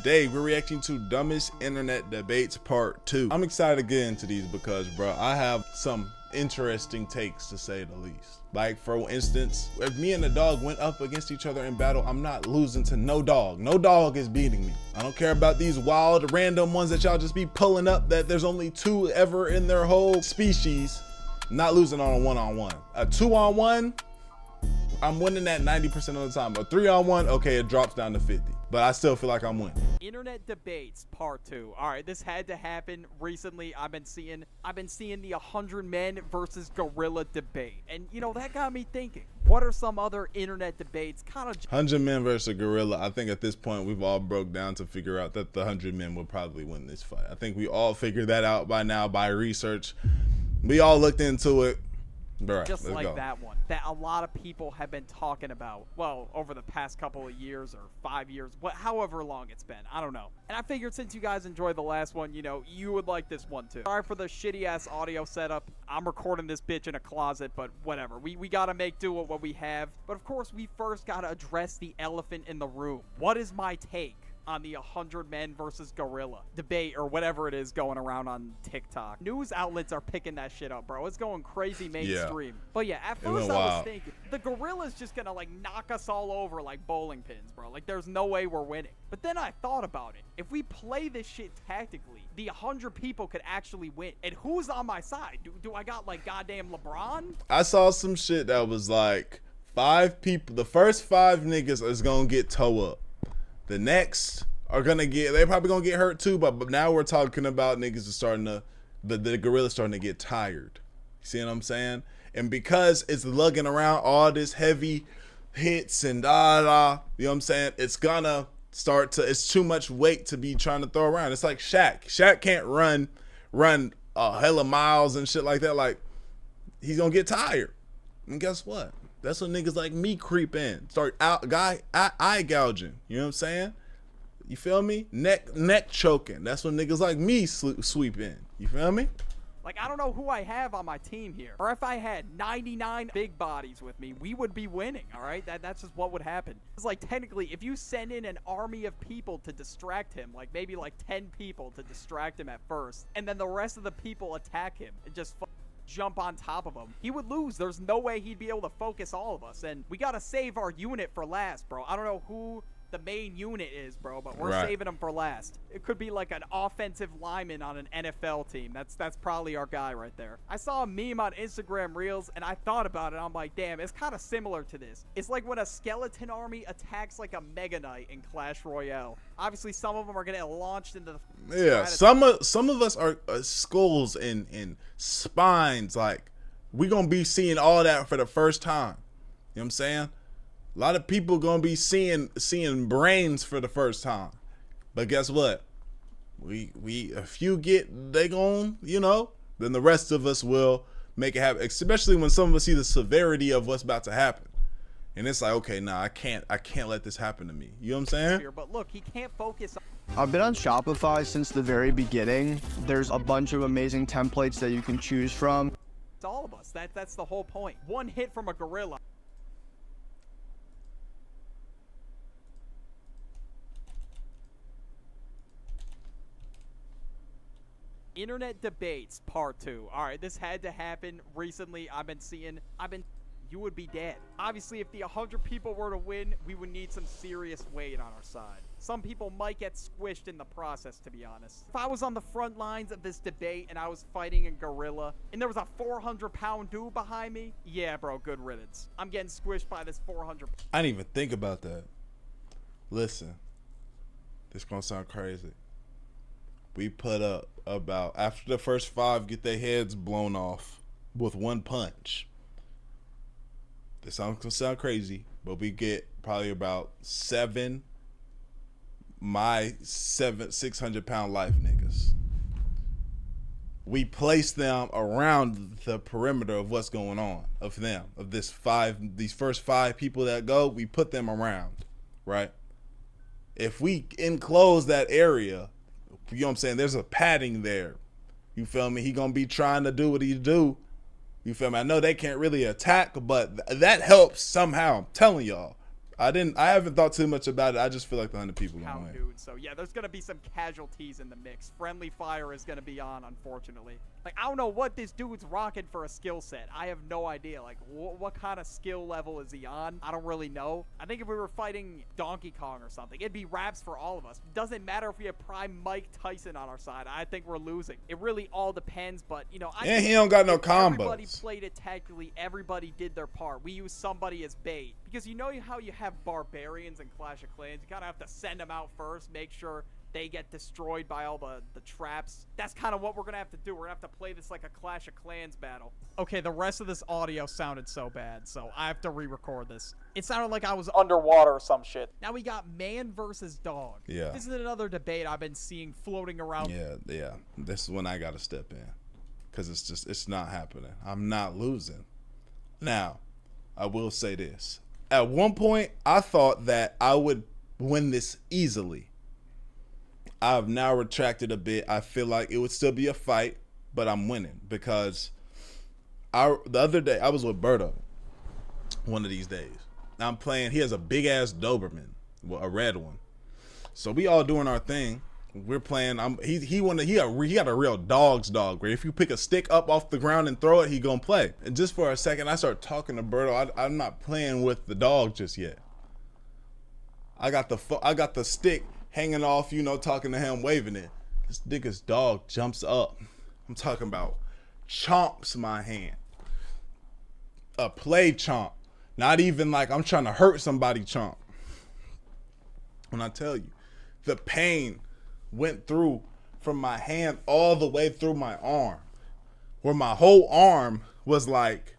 today we're reacting to dumbest internet debates part 2. I'm excited to get into these because, bro, I have some interesting takes to say the least. Like, for instance, if me and the dog went up against each other in battle, I'm not losing to no dog. No dog is beating me. I don't care about these wild random ones that y'all just be pulling up that there's only 2 ever in their whole species. I'm not losing on a 1-on-1. A 2-on-1, I'm winning that 90% of the time. A 3-on-1, okay, it drops down to 50. But I still feel like I'm winning. Internet debates part 2. All right, this had to happen recently. I've been seeing the 100 men versus gorilla debate, and you know that got me thinking. What are some other internet debates? Kind of 100 men versus gorilla. I think at this point we've all broke down to figure out that the 100 men will probably win this fight. I think we all figured that out by now by research. We all looked into it. Right, just like that one that a lot of people have been talking about, well, over the past couple of years or 5 years, however long it's been, I don't know. And I figured since you guys enjoyed the last one, you know, you would like this one too. Sorry for the shitty ass audio setup. I'm recording this bitch in a closet, but whatever. We gotta make do with what we have. But of course, we first gotta address the elephant in the room. What is my take on the 100 men versus gorilla debate, or whatever it is going around on TikTok? News outlets are picking that shit up, bro. It's going crazy mainstream. Yeah. But yeah, at first I was thinking the gorilla's just gonna like knock us all over like bowling pins, bro. Like there's no way we're winning. But then I thought about it. If we play this shit tactically, the 100 people could actually win. And who's on my side? Do I got like goddamn LeBron? I saw some shit that was like 5 people. The first 5 niggas is gonna get toe up. The next are gonna they're probably gonna get hurt too, but now we're talking about niggas are starting to, the gorilla's starting to get tired. You see what I'm saying? And because it's lugging around all this heavy hits and you know what I'm saying? It's gonna start to, it's too much weight to be trying to throw around. It's like Shaq. Shaq can't run a hella miles and shit like that. Like, he's gonna get tired. And guess what? That's when niggas like me creep in, start eye gouging. You know what I'm saying? You feel me? Neck choking. That's when niggas like me sweep in. You feel me? Like, I don't know who I have on my team here. Or if I had 99 big bodies with me, we would be winning, all right? That's just what would happen. It's like, technically, if you send in an army of people to distract him, like maybe like 10 people to distract him at first, and then the rest of the people attack him and just jump on top of him, he would lose. There's no way he'd be able to focus all of us, and we gotta save our unit for last, bro. I don't know who the main unit is, bro, but we're saving him for last. It could be like an offensive lineman on an NFL team. That's probably our guy right there. I saw a meme on Instagram Reels, and I thought about it. I'm like, damn, it's kind of similar to this. It's like when a skeleton army attacks like a Mega Knight in Clash Royale. Obviously, some of them are gonna get launched into the some of us are skulls and spines. Like, we gonna be seeing all that for the first time. You know what I'm saying? A lot of people gonna be seeing brains for the first time. But guess what? If you get, they gon', you know, then the rest of us will make it happen. Especially when some of us see the severity of what's about to happen. And it's like, okay, nah, I can't let this happen to me. You know what I'm saying? But look, he can't focus on. I've been on Shopify since the very beginning. There's a bunch of amazing templates that you can choose from. It's all of us. That's the whole point. One hit from a gorilla. Internet debates part 2. All right, this had to happen recently. You would be dead. Obviously, if the 100 people were to win, we would need some serious weight on our side. Some people might get squished in the process, to be honest. If I was on the front lines of this debate and I was fighting a gorilla and there was a 400-pound dude behind me, yeah, bro, good riddance. I'm getting squished by this 400. I didn't even think about that. Listen, this gonna sound crazy. We put up about, after the first 5 get their heads blown off with one punch. This gonna sound crazy, but we get probably about 7 600-pound life niggas. We place them around the perimeter of what's going on, of them, of these first 5 people that go, we put them around, right? If we enclose that area, you know what I'm saying, there's a padding there. You feel me? He gonna be trying to do what he do. You feel me? I know they can't really attack, but that helps somehow. I'm telling y'all. I haven't thought too much about it. I just feel like the 100 people gonna win. Dude. So yeah, there's gonna be some casualties in the mix. Friendly fire is gonna be on, unfortunately. Like, I don't know what this dude's rocking for a skill set. I have no idea. Like, what kind of skill level is he on? I don't really know. I think if we were fighting Donkey Kong or something, it'd be raps for all of us. Doesn't matter if we have prime Mike Tyson on our side. I think we're losing. It really all depends, but, you know, I think he don't got no combos. Everybody played it tactically. Everybody did their part. We used somebody as bait. Because you know how you have barbarians in Clash of Clans? You kind of have to send them out first, make sure they get destroyed by all the traps. That's kind of what we're going to have to do. We're going to have to play this like a Clash of Clans battle. Okay, the rest of this audio sounded so bad, so I have to re-record this. It sounded like I was underwater or some shit. Now we got man versus dog. Yeah. This is another debate I've been seeing floating around. Yeah. This is when I got to step in. Because it's not happening. I'm not losing. Now, I will say this. At one point, I thought that I would win this easily. I've now retracted a bit. I feel like it would still be a fight, but I'm winning because the other day I was with Berto one of these days. I'm playing. He has a big ass Doberman, a red one. So we all doing our thing. We're playing. He got a real dog's dog where if you pick a stick up off the ground and throw it, he gonna play. And just for a second, I start talking to Berto. I'm not playing with the dog just yet. I got the stick hanging off, you know, talking to him, waving it. This nigga's dog jumps up. I'm talking about chomps my hand. A play chomp. Not even like I'm trying to hurt somebody chomp. When I tell you, the pain went through from my hand all the way through my arm. Where my whole arm was like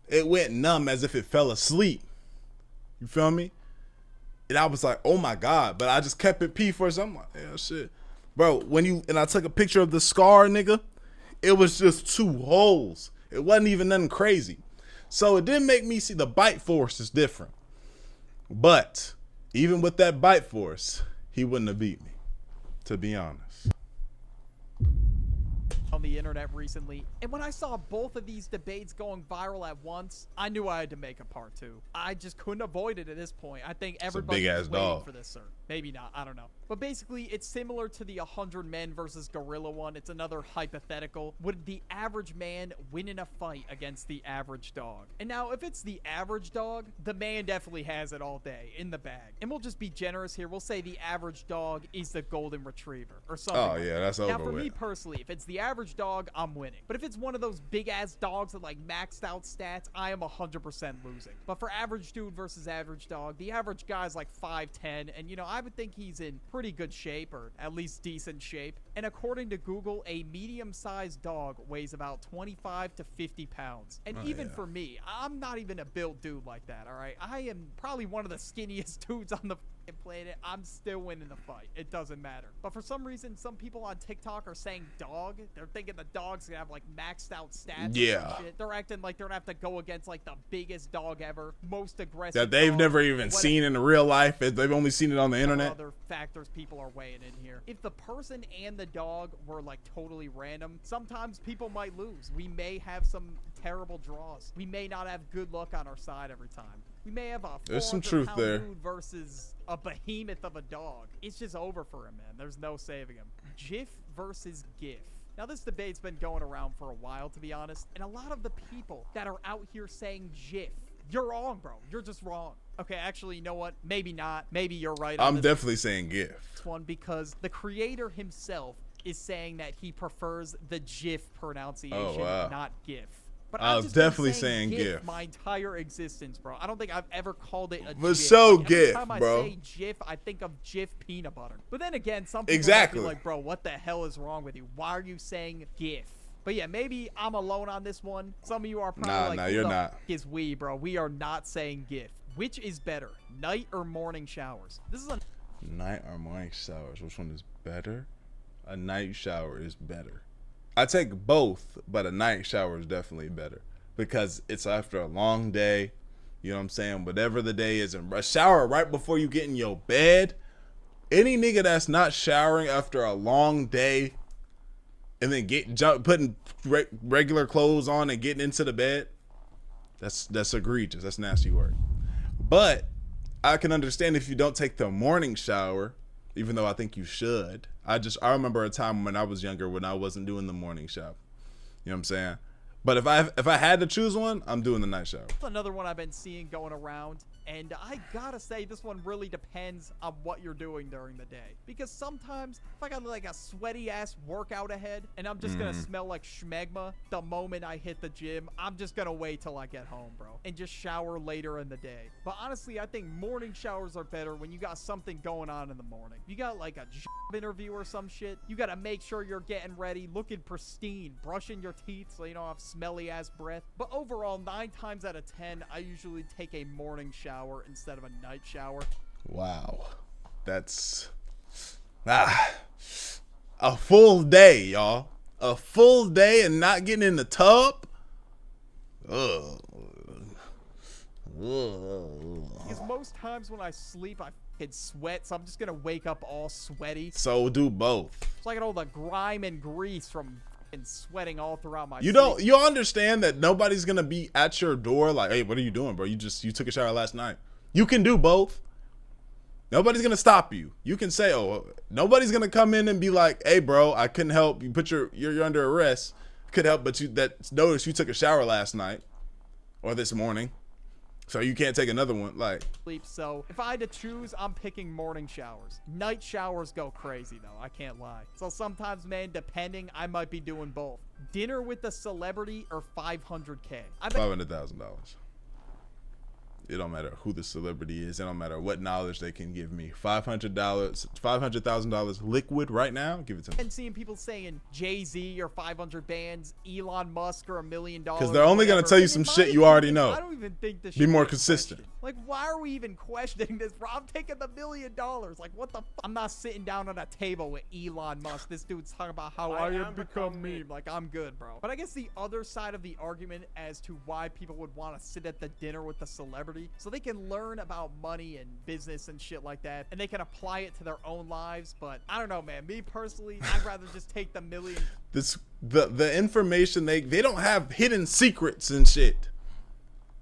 it went numb as if it fell asleep. You feel me? And I was like, oh my God. But I just kept it P for some. I'm like, yeah, shit. Bro, and I took a picture of the scar, nigga, it was just 2 holes. It wasn't even nothing crazy. So it didn't make me see the bite force is different. But even with that bite force, he wouldn't have beat me, to be honest. On the internet recently, and when I saw both of these debates going viral at once, I knew I had to make a part 2. I just couldn't avoid it at this point. I think everybody's waiting dog for this, sir. Maybe not, I don't know. But basically, it's similar to the 100 men versus gorilla one. It's another hypothetical. Would the average man win in a fight against the average dog? And now, if it's the average dog, the man definitely has it all day in the bag. And we'll just be generous here. We'll say the average dog is the golden retriever or something. Oh, yeah, that's over Now, for with. me personally, if it's the average dog, I'm winning. But if it's one of those big-ass dogs with, like, maxed out stats, I am 100% losing. But for average dude versus average dog, the average guy's like 5'10", and, you know, I would think he's in pretty good shape, or at least decent shape. And according to Google, a medium-sized dog weighs about 25 to 50 pounds. And even for me, I'm not even a built dude like that, all right? I am probably one of the skinniest dudes on the planet. I'm still winning the fight. It doesn't matter. But for some reason, some people on TikTok are saying dog. They're thinking the dog's gonna have like maxed out stats. Yeah. Or some shit. They're acting like they're gonna have to go against like the biggest dog ever, most aggressive. That they've dog, never even seen in real life. They've only seen it on the internet. Other factors people are weighing in here. If the person and the dog were like totally random, sometimes people might lose. We may have some terrible draws. We may not have good luck on our side every time. We may have a There's some truth there. dude versus a behemoth of a dog. It's just over for him, man. There's no saving him. GIF versus GIF. Now, this debate's been going around for a while, to be honest, and a lot of the people that are out here saying GIF, you're wrong, bro. You're just wrong. Okay, actually, you know what? Maybe not. Maybe you're right. I'm definitely saying GIF. One, because the creator himself is saying that he prefers the GIF pronunciation, not GIF. But I was definitely saying GIF my entire existence, bro. I don't think I've ever called it a GIF. But so like, GIF, every time bro. I say GIF, I think of Jif peanut butter. But then again, some people Exactly. might be like, bro, what the hell is wrong with you? Why are you saying GIF? But yeah, maybe I'm alone on this one. Some of you are probably like, you're who the not. F is we, bro? We are not saying GIF. Which is better, night or morning showers? This is a night or morning showers. Which one is better? A night shower is better. I take both, but a night shower is definitely better. Because it's after a long day, you know what I'm saying? Whatever the day is, and a shower right before you get in your bed. Any nigga that's not showering after a long day and then putting regular clothes on and getting into the bed, that's egregious. That's nasty work. But I can understand if you don't take the morning shower, even though I think you should. I remember a time when I was younger when I wasn't doing the morning shower. You know what I'm saying? But if I had to choose one, I'm doing the night shower. Another one I've been seeing going around, and I gotta say this one really depends on what you're doing during the day. Because sometimes if I got like a sweaty ass workout ahead and I'm just gonna smell like schmegma the moment I hit the gym, I'm just gonna wait till I get home, bro, and just shower later in the day. But honestly, I think morning showers are better when you got something going on in the morning. You got like a job interview or some shit, you gotta make sure you're getting ready, looking pristine, brushing your teeth so you don't have smelly ass breath. But overall, 9 times out of 10, I usually take a morning shower instead of a night shower. Wow. That's a full day, y'all. A full day and not getting in the tub? Ugh. Because most times when I sleep, I fucking sweat, so I'm just gonna wake up all sweaty. So do both. So I get all the grime and grease from fucking sweating all throughout my You sleep. you understand that nobody's gonna be at your door like, hey, what are you doing, bro? You took a shower last night. You can do both. Nobody's gonna stop you. You can say, oh, nobody's gonna come in and be like, hey, bro, I couldn't help. You you're under arrest. Could help, but notice you took a shower last night or this morning, so you can't take another one. Like, So if I had to choose, I'm picking morning showers. Night showers go crazy though, I can't lie. So sometimes, man, depending, I might be doing both. Dinner with a celebrity or $500K. $500,000. It don't matter who the celebrity is. It don't matter what knowledge they can give me. $500,000 liquid right now. Give it to me. And seeing people saying Jay-Z or 500 bands, Elon Musk or $1 million. Because they're only gonna tell you some shit you already know. I don't even think this. Be more consistent. Like, why are we even questioning this, bro? I'm taking the $1 million. Like, what the? I'm not sitting down on a table with Elon Musk. This dude's talking about how I have become meme. Like, I'm good, bro. But I guess the other side of the argument as to why people would want to sit at the dinner with the celebrity, so they can learn about money and business and shit like that, and they can apply it to their own lives. But I don't know, man. Me personally, I'd rather just take the $1 million. The information they don't have hidden secrets and shit.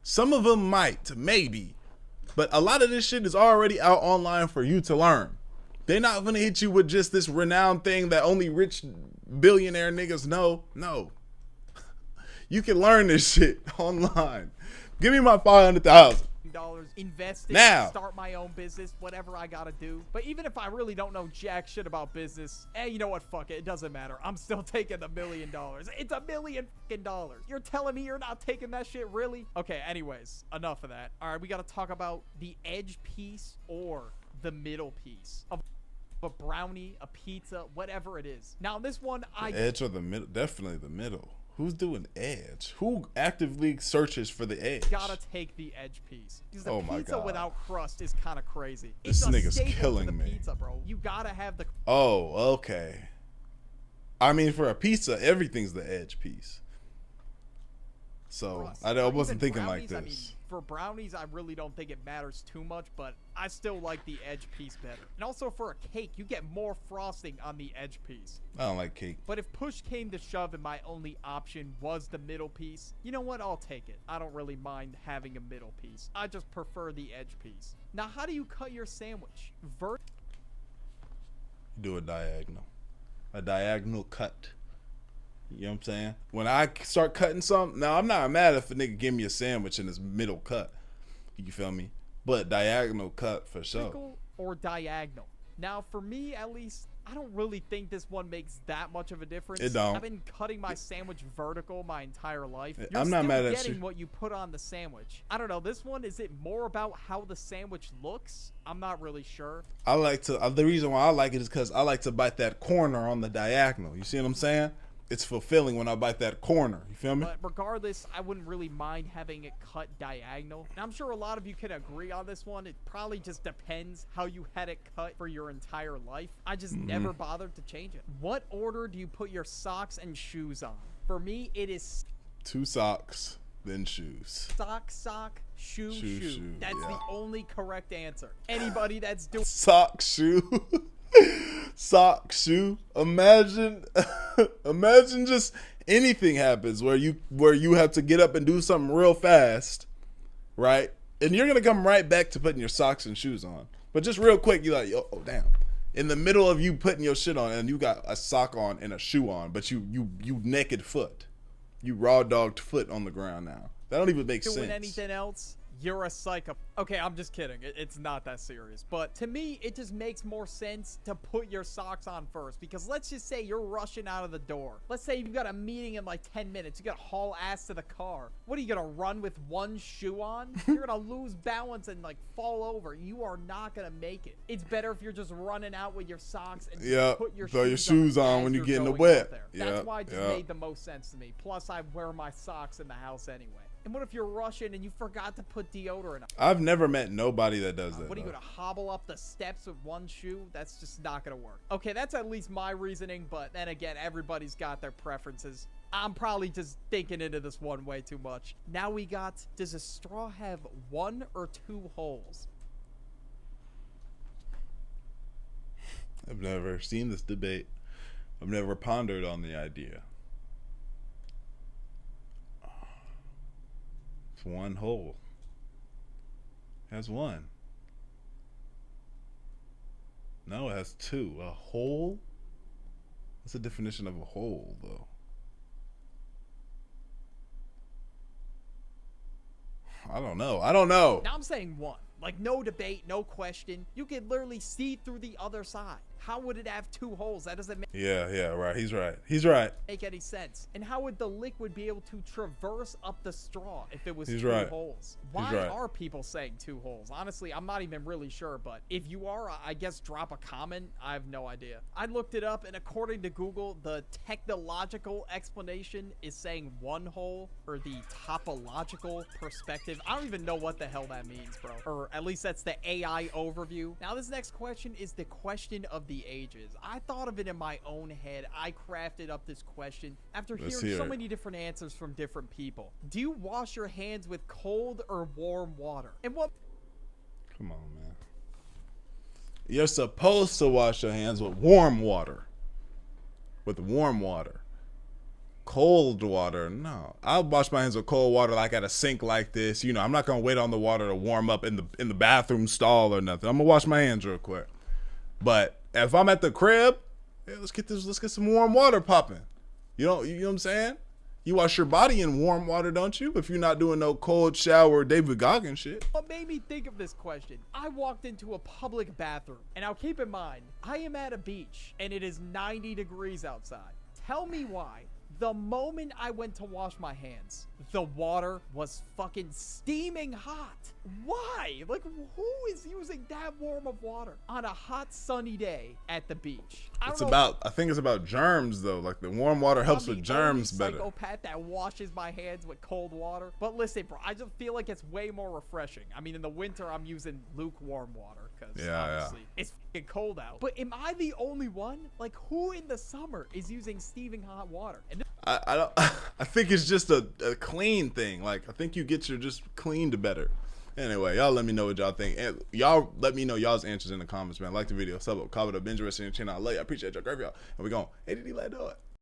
Some of them might, maybe, but a lot of this shit is already out online for you to learn. They're not gonna hit you with just this renowned thing that only rich billionaire niggas know. No, you can learn this shit online. Give me my $500,000. Invest in, now, start my own business, whatever I gotta do. But even if I really don't know jack shit about business, you know what, fuck it, it doesn't matter. I'm still taking the $1 million. It's $1 million fucking dollars. You're telling me you're not taking that shit, really? Okay, anyways, enough of that. All right, we gotta talk about the edge piece or the middle piece of a brownie, a pizza, whatever it is. Now this one, the edge or the middle? Definitely the middle. Who's doing edge? Who actively searches for the edge? Gotta take the edge piece. Because the pizza without crust is kind of crazy. This nigga's killing me. Pizza, bro. You gotta have the. Oh, okay. I mean, for a pizza, everything's the edge piece. So I wasn't thinking like this. I mean, for brownies, I really don't think it matters too much, but I still like the edge piece better. And also for a cake, you get more frosting on the edge piece. I don't like cake. But if push came to shove and my only option was the middle piece, you know what? I'll take it. I don't really mind having a middle piece. I just prefer the edge piece. Now, how do you cut your sandwich? You do a diagonal. A diagonal cut. You know what I'm saying? When I start cutting something, now I'm not mad if a nigga give me a sandwich in his middle cut. You feel me? But diagonal cut for sure. Vertical or diagonal. Now, for me, at least, I don't really think this one makes that much of a difference. It don't. I've been cutting my sandwich vertical my entire life. You're I'm not mad at you. getting what you put on the sandwich. I don't know. This one, is it more about how the sandwich looks? I'm not really sure. I like to. The reason why I like it is because I like to bite that corner on the diagonal. You see what I'm saying? It's fulfilling when I bite that corner. You feel me? But regardless, I wouldn't really mind having it cut diagonal. And I'm sure a lot of you can agree on this one. It probably just depends how you had it cut for your entire life. I just never bothered to change it. What order do you put your socks and shoes on? For me, it is 2 socks, then shoes. Sock, shoe. That's the only correct answer. Anybody that's doing sock, shoe. Sock, shoe. Imagine just anything happens where you have to get up and do something real fast, right? and you're gonna come right back to putting your socks and shoes on. But just real quick, you're like, yo, oh damn. In the middle of you putting your shit on, and you got a sock on and a shoe on, but you naked foot, you raw dogged foot on the ground now. That don't even make sense. Doing anything else, you're a psycho. Okay, I'm just kidding. It's not that serious. But to me, it just makes more sense to put your socks on first. Because let's just say you're rushing out of the door. Let's say you've got a meeting in like 10 minutes. You got to haul ass to the car. What are you going to run with one shoe on? You're going to lose balance and like fall over. You are not going to make it. It's better if you're just running out with your socks and put your throw your shoes on when you get in the wet. That's why it just made the most sense to me. Plus, I wear my socks in the house anyway. And what if you're rushing and you forgot to put deodorant on? I've never met nobody that does that. What are you going to hobble up the steps with one shoe? That's just not going to work. Okay, that's at least my reasoning, but then again, everybody's got their preferences. I'm probably just thinking into this one way too much. Now we got, does a straw have 1 or 2 holes? I've never seen this debate. I've never pondered on the idea. It's 1 hole. It has 1. No, it has 2. A hole? What's the definition of a hole, though? I don't know. Now I'm saying 1. Like, no debate, no question. You can literally see through the other side. How would it have 2 holes? That doesn't make right. He's right. Make any sense. And how would the liquid be able to traverse up the straw if it was He's 2 right. holes? Why are people saying 2 holes? Honestly, I'm not even really sure, but if you are, I guess drop a comment. I have no idea. I looked it up, and according to Google, the technological explanation is saying 1 hole, or the topological perspective. I don't even know what the hell that means, bro. Or at least that's the AI overview. Now, this next question is the question of the ages. I thought of it in my own head. I crafted up this question after hearing so many different answers from different people. Do you wash your hands with cold or warm water? And what? Come on, man. You're supposed to wash your hands with warm water. Cold water, no. I'll wash my hands with cold water like at a sink like this. You know, I'm not gonna wait on the water to warm up in the bathroom stall or nothing. I'm gonna wash my hands real quick. But if I'm at the crib, let's get some warm water popping. You know what I'm saying? You wash your body in warm water, don't you? If you're not doing no cold shower David Goggins shit. What made me think of this question? I walked into a public bathroom, and now keep in mind, I am at a beach, and it is 90 degrees outside. Tell me why. The moment I went to wash my hands, the water was fucking steaming hot. Why? Like, who is using that warm of water on a hot sunny day at the beach? I think it's about germs though. Like the warm water helps with germs better. Psychopath that washes my hands with cold water. But listen, bro, I just feel like it's way more refreshing. I mean, in the winter, I'm using lukewarm water because obviously it's fucking cold out. But am I the only one? Like, who in the summer is using steaming hot water? And I don't. I think it's just a clean thing. Like I think you get your just cleaned better. Anyway, y'all let me know what y'all think. And y'all let me know y'all's answers in the comments, man. Like the video, sub up, comment up, binge rest in your channel. I love you. I appreciate y'all. Grab y'all. And we going. ADD, let do it.